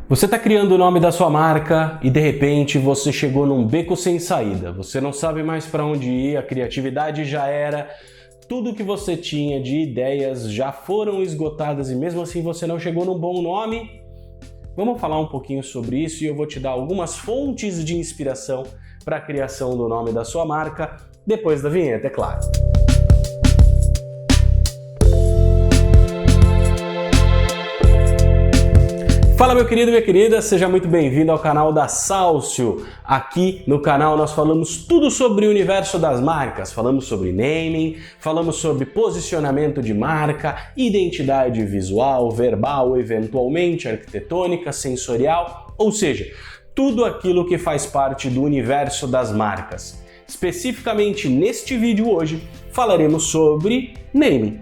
Você está criando o nome da sua marca e de repente você chegou num beco sem saída. Você não sabe mais para onde ir, a criatividade já era, tudo que você tinha de ideias já foram esgotadas e mesmo assim você não chegou num bom nome. Vamos falar um pouquinho sobre isso e eu vou te dar algumas fontes de inspiração para a criação do nome da sua marca depois da vinheta, é claro. Fala meu querido e minha querida, seja muito bem-vindo ao canal da Salcio. Aqui no canal nós falamos tudo sobre o universo das marcas, falamos sobre naming, falamos sobre posicionamento de marca, identidade visual, verbal, eventualmente arquitetônica, sensorial, ou seja, tudo aquilo que faz parte do universo das marcas. Especificamente neste vídeo hoje falaremos sobre naming.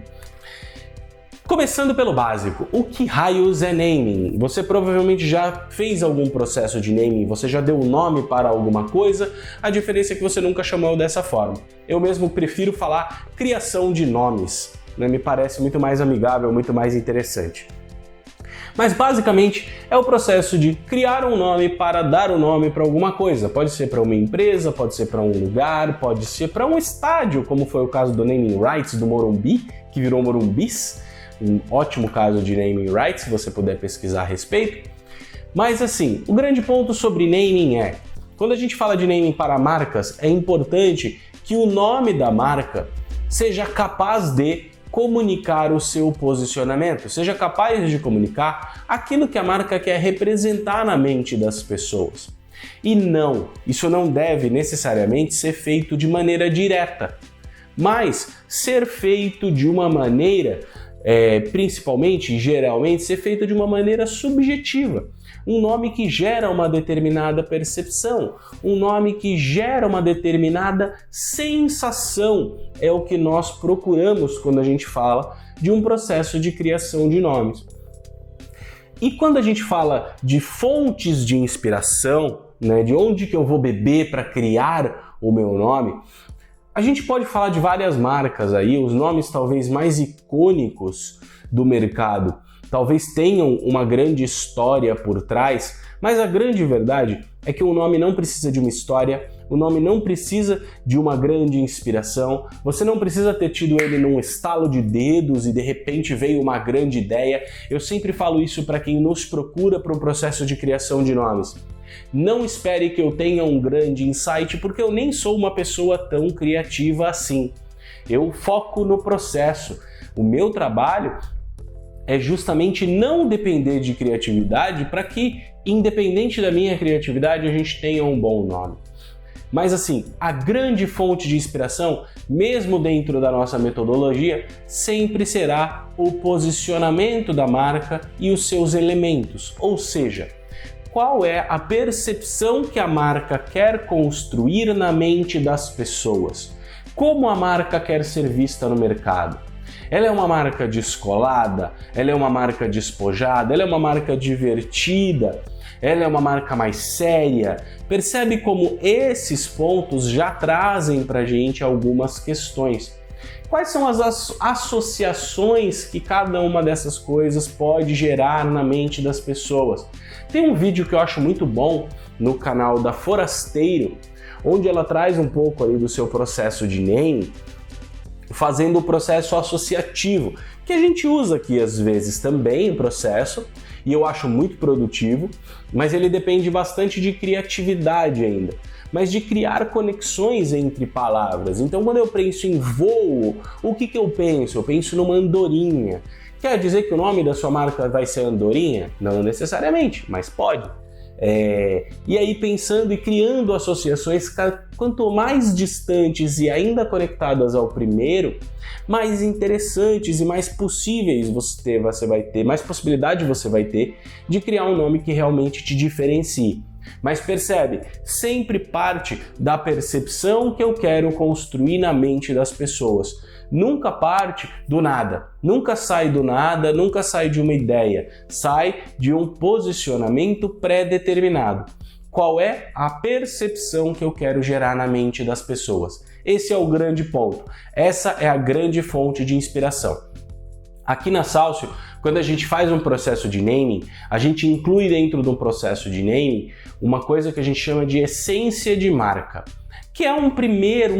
Começando pelo básico, o que raios é naming? Você provavelmente já fez algum processo de naming, você já deu um nome para alguma coisa, a diferença é que você nunca chamou dessa forma. Eu mesmo prefiro falar criação de nomes, né? Me parece muito mais amigável, muito mais interessante. Mas basicamente é o processo de criar um nome para dar um nome para alguma coisa. Pode ser para uma empresa, pode ser para um lugar, pode ser para um estádio, como foi o caso do naming rights do Morumbi, que virou Morumbis. Um ótimo caso de naming rights, se você puder pesquisar a respeito. Mas assim, o grande ponto sobre naming é, quando a gente fala de naming para marcas, é importante que o nome da marca seja capaz de comunicar o seu posicionamento, seja capaz de comunicar aquilo que a marca quer representar na mente das pessoas. E não, isso não deve necessariamente ser feito de maneira direta, mas ser feito de uma maneira principalmente, geralmente, ser feito de uma maneira subjetiva. Um nome que gera uma determinada percepção, um nome que gera uma determinada sensação. É o que nós procuramos quando a gente fala de um processo de criação de nomes. E quando a gente fala de fontes de inspiração, né, de onde que eu vou beber para criar o meu nome, a gente pode falar de várias marcas aí, os nomes talvez mais icônicos do mercado, talvez tenham uma grande história por trás, mas a grande verdade é que o nome não precisa de uma história, o nome não precisa de uma grande inspiração, você não precisa ter tido ele num estalo de dedos e de repente veio uma grande ideia. Eu sempre falo isso para quem nos procura para um processo de criação de nomes. Não espere que eu tenha um grande insight, porque eu nem sou uma pessoa tão criativa assim. Eu foco no processo. O meu trabalho é justamente não depender de criatividade para que, independente da minha criatividade, a gente tenha um bom nome. Mas assim, a grande fonte de inspiração, mesmo dentro da nossa metodologia, sempre será o posicionamento da marca e os seus elementos, ou seja, qual é a percepção que a marca quer construir na mente das pessoas? Como a marca quer ser vista no mercado? Ela é uma marca descolada? Ela é uma marca despojada? Ela é uma marca divertida? Ela é uma marca mais séria? Percebe como esses pontos já trazem para a gente algumas questões. Quais são as associações que cada uma dessas coisas pode gerar na mente das pessoas? Tem um vídeo que eu acho muito bom no canal da Forasteiro, onde ela traz um pouco aí do seu processo de naming, fazendo o processo associativo, que a gente usa aqui às vezes também o processo, e eu acho muito produtivo, mas ele depende bastante de criatividade ainda, mas de criar conexões entre palavras. Então quando eu penso em voo, o que eu penso? Eu penso numa andorinha. Quer dizer que o nome da sua marca vai ser Andorinha? Não necessariamente, mas pode. E aí pensando e criando associações, quanto mais distantes e ainda conectadas ao primeiro, mais interessantes e mais possíveis você vai ter, mais possibilidade você vai ter de criar um nome que realmente te diferencie. Mas percebe, sempre parte da percepção que eu quero construir na mente das pessoas. Nunca parte do nada, nunca sai do nada, nunca sai de uma ideia, sai de um posicionamento pré-determinado. Qual é a percepção que eu quero gerar na mente das pessoas? Esse é o grande ponto, essa é a grande fonte de inspiração. Aqui na Salcio, quando a gente faz um processo de naming, a gente inclui dentro do processo de naming uma coisa que a gente chama de essência de marca, que é um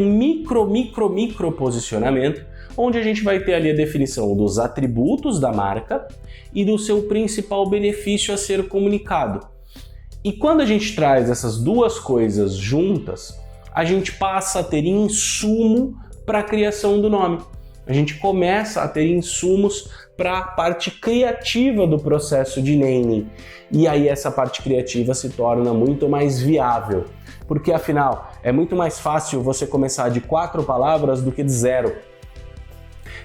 micro posicionamento, onde a gente vai ter ali a definição dos atributos da marca e do seu principal benefício a ser comunicado. E quando a gente traz essas duas coisas juntas, a gente passa a ter insumo para a criação do nome. A gente começa a ter insumos para a parte criativa do processo de naming. E aí essa parte criativa se torna muito mais viável, porque afinal é muito mais fácil você começar de 4 palavras do que de 0.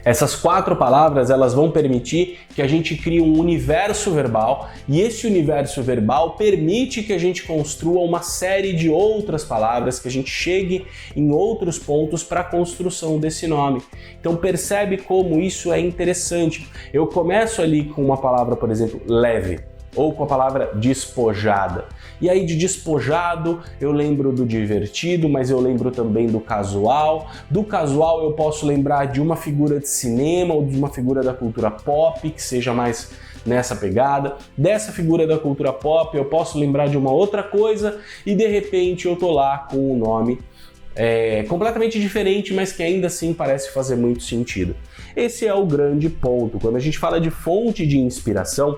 Essas 4 palavras, elas vão permitir que a gente crie um universo verbal, e esse universo verbal permite que a gente construa uma série de outras palavras, que a gente chegue em outros pontos para a construção desse nome. Então percebe como isso é interessante. Eu começo ali com uma palavra, por exemplo, leve, ou com a palavra despojada. E aí de despojado eu lembro do divertido, mas eu lembro também do casual. Do casual eu posso lembrar de uma figura de cinema ou de uma figura da cultura pop, que seja mais nessa pegada. Dessa figura da cultura pop eu posso lembrar de uma outra coisa e de repente eu tô lá com um nome completamente diferente, mas que ainda assim parece fazer muito sentido. Esse é o grande ponto. Quando a gente fala de fonte de inspiração,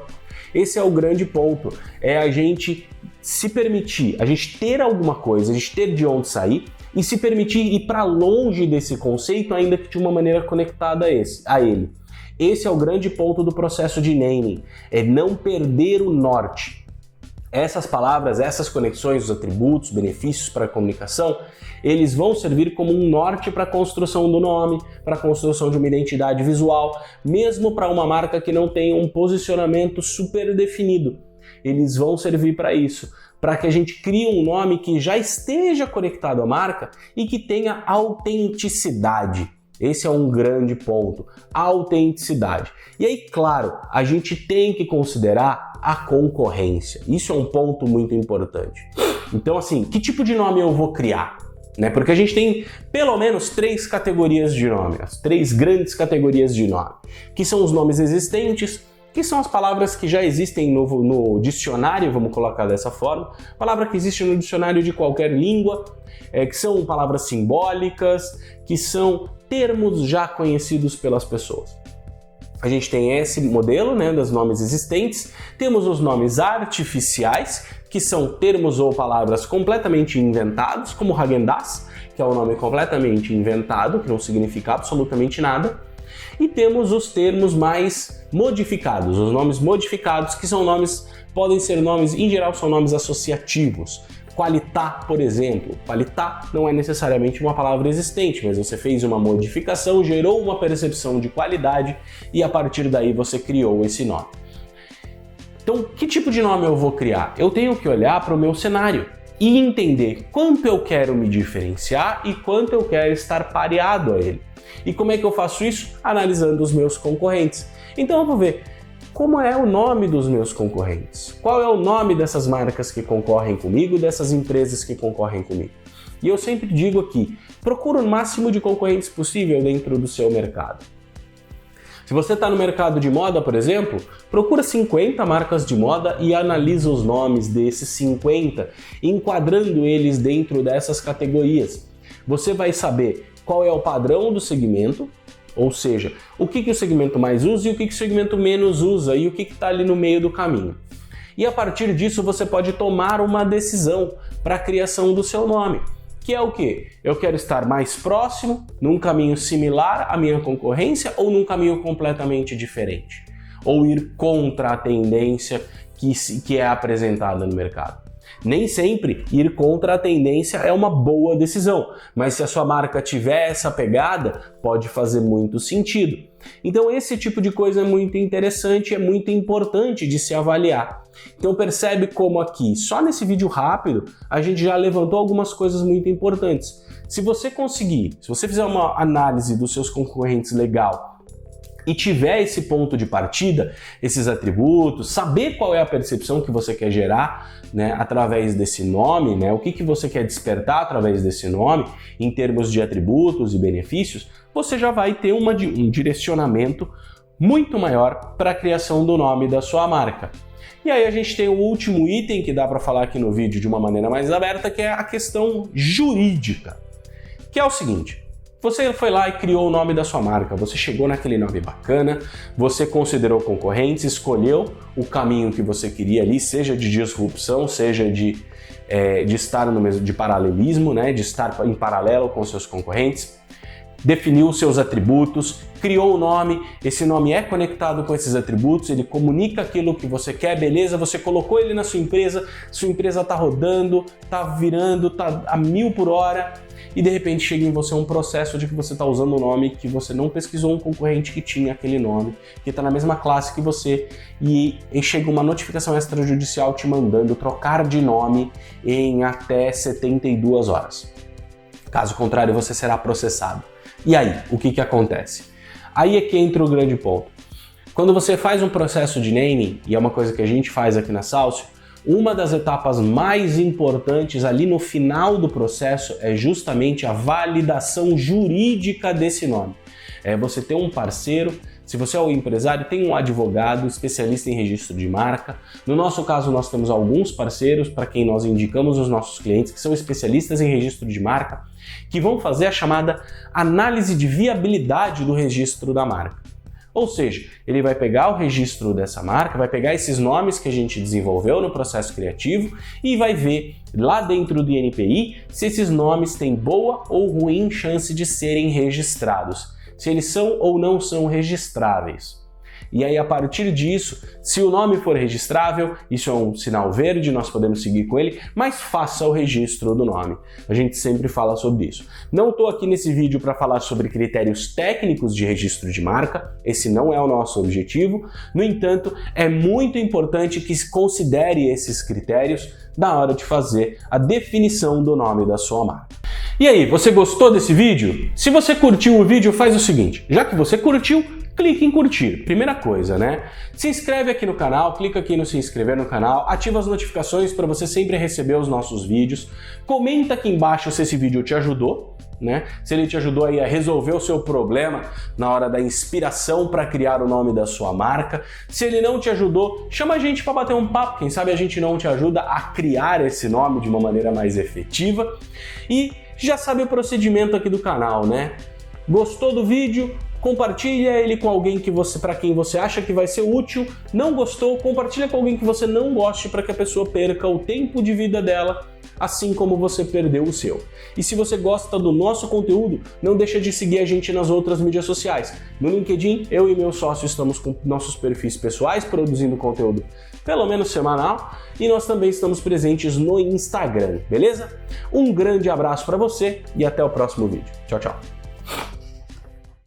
esse é o grande ponto, é a gente se permitir, a gente ter alguma coisa, a gente ter de onde sair e se permitir ir para longe desse conceito, ainda que de uma maneira conectada a ele. Esse é o grande ponto do processo de naming, é não perder o norte. Essas palavras, essas conexões, os atributos, benefícios para a comunicação, eles vão servir como um norte para a construção do nome, para a construção de uma identidade visual, mesmo para uma marca que não tenha um posicionamento super definido. Eles vão servir para isso, para que a gente crie um nome que já esteja conectado à marca e que tenha autenticidade. Esse é um grande ponto, a autenticidade. E aí, claro, a gente tem que considerar a concorrência. Isso é um ponto muito importante. Então, assim, que tipo de nome eu vou criar? Porque a gente tem pelo menos 3 categorias de nome, as 3 grandes categorias de nome, que são os nomes existentes, que são as palavras que já existem no dicionário, vamos colocar dessa forma, palavra que existe no dicionário de qualquer língua, que são palavras simbólicas, que são termos já conhecidos pelas pessoas. A gente tem esse modelo, dos nomes existentes, temos os nomes artificiais, que são termos ou palavras completamente inventados, como Häagen-Dazs, que é um nome completamente inventado, que não significa absolutamente nada, e temos os termos mais modificados, os nomes modificados, que são nomes, podem ser nomes, em geral são nomes associativos. Qualitá, por exemplo. Qualitá não é necessariamente uma palavra existente, mas você fez uma modificação, gerou uma percepção de qualidade e a partir daí você criou esse nome. Então, que tipo de nome eu vou criar? Eu tenho que olhar para o meu cenário e entender quanto eu quero me diferenciar e quanto eu quero estar pareado a ele. E como é que eu faço isso? Analisando os meus concorrentes. Então eu vou ver como é o nome dos meus concorrentes, qual é o nome dessas marcas que concorrem comigo, dessas empresas que concorrem comigo. E eu sempre digo aqui, procura o máximo de concorrentes possível dentro do seu mercado. Se você está no mercado de moda, por exemplo, procura 50 marcas de moda e analisa os nomes desses 50, enquadrando eles dentro dessas categorias. Você vai saber qual é o padrão do segmento, ou seja, o que o segmento mais usa e o que o segmento menos usa e o que está ali no meio do caminho. E a partir disso você pode tomar uma decisão para a criação do seu nome, que é o quê? Eu quero estar mais próximo, num caminho similar à minha concorrência ou num caminho completamente diferente? Ou ir contra a tendência que é apresentada no mercado? Nem sempre ir contra a tendência é uma boa decisão, mas se a sua marca tiver essa pegada, pode fazer muito sentido. Então esse tipo de coisa é muito interessante, é muito importante de se avaliar. Então percebe como aqui, só nesse vídeo rápido, a gente já levantou algumas coisas muito importantes. Se você conseguir, se você fizer uma análise dos seus concorrentes legal, e tiver esse ponto de partida, esses atributos, saber qual é a percepção que você quer gerar, através desse nome, o que você quer despertar através desse nome, em termos de atributos e benefícios, você já vai ter um direcionamento muito maior para a criação do nome da sua marca. E aí a gente tem o último item que dá para falar aqui no vídeo de uma maneira mais aberta, que é a questão jurídica, que é o seguinte: você foi lá e criou o nome da sua marca, você chegou naquele nome bacana, você considerou concorrentes, escolheu o caminho que você queria ali, seja de disrupção, seja de estar no mesmo, de paralelismo, né, de estar em paralelo com seus concorrentes, definiu os seus atributos, criou o nome, esse nome é conectado com esses atributos, ele comunica aquilo que você quer, beleza, você colocou ele na sua empresa está rodando, está virando, está a 1000 por hora, e de repente chega em você um processo de que você está usando um nome que você não pesquisou um concorrente que tinha aquele nome, que está na mesma classe que você, e chega uma notificação extrajudicial te mandando trocar de nome em até 72 horas. Caso contrário, você será processado. E aí, o que acontece? Aí é que entra o grande ponto. Quando você faz um processo de naming, e é uma coisa que a gente faz aqui na Salcio, uma das etapas mais importantes ali no final do processo é justamente a validação jurídica desse nome. É você ter um parceiro, se você é um empresário, tem um advogado especialista em registro de marca. No nosso caso, nós temos alguns parceiros para quem nós indicamos os nossos clientes que são especialistas em registro de marca, que vão fazer a chamada análise de viabilidade do registro da marca. Ou seja, ele vai pegar o registro dessa marca, vai pegar esses nomes que a gente desenvolveu no processo criativo e vai ver lá dentro do INPI se esses nomes têm boa ou ruim chance de serem registrados, se eles são ou não são registráveis. E aí, a partir disso, se o nome for registrável, isso é um sinal verde, nós podemos seguir com ele, mas faça o registro do nome. A gente sempre fala sobre isso. Não estou aqui nesse vídeo para falar sobre critérios técnicos de registro de marca, esse não é o nosso objetivo. No entanto, é muito importante que se considere esses critérios na hora de fazer a definição do nome da sua marca. E aí, você gostou desse vídeo? Se você curtiu o vídeo, faz o seguinte: já que você curtiu, clique em curtir, primeira coisa, né? Se inscreve aqui no canal, clica aqui no se inscrever no canal, ativa as notificações para você sempre receber os nossos vídeos, comenta aqui embaixo se esse vídeo te ajudou, né? Se ele te ajudou aí a resolver o seu problema na hora da inspiração para criar o nome da sua marca. Se ele não te ajudou, chama a gente para bater um papo, quem sabe a gente não te ajuda a criar esse nome de uma maneira mais efetiva. E já sabe o procedimento aqui do canal, né? Gostou do vídeo? Compartilha ele com alguém para quem você acha que vai ser útil. Não gostou? Compartilha com alguém que você não goste para que a pessoa perca o tempo de vida dela, assim como você perdeu o seu. E se você gosta do nosso conteúdo, não deixa de seguir a gente nas outras mídias sociais. No LinkedIn, eu e meu sócio estamos com nossos perfis pessoais produzindo conteúdo pelo menos semanal, e nós também estamos presentes no Instagram, beleza? Um grande abraço para você e até o próximo vídeo. Tchau, tchau!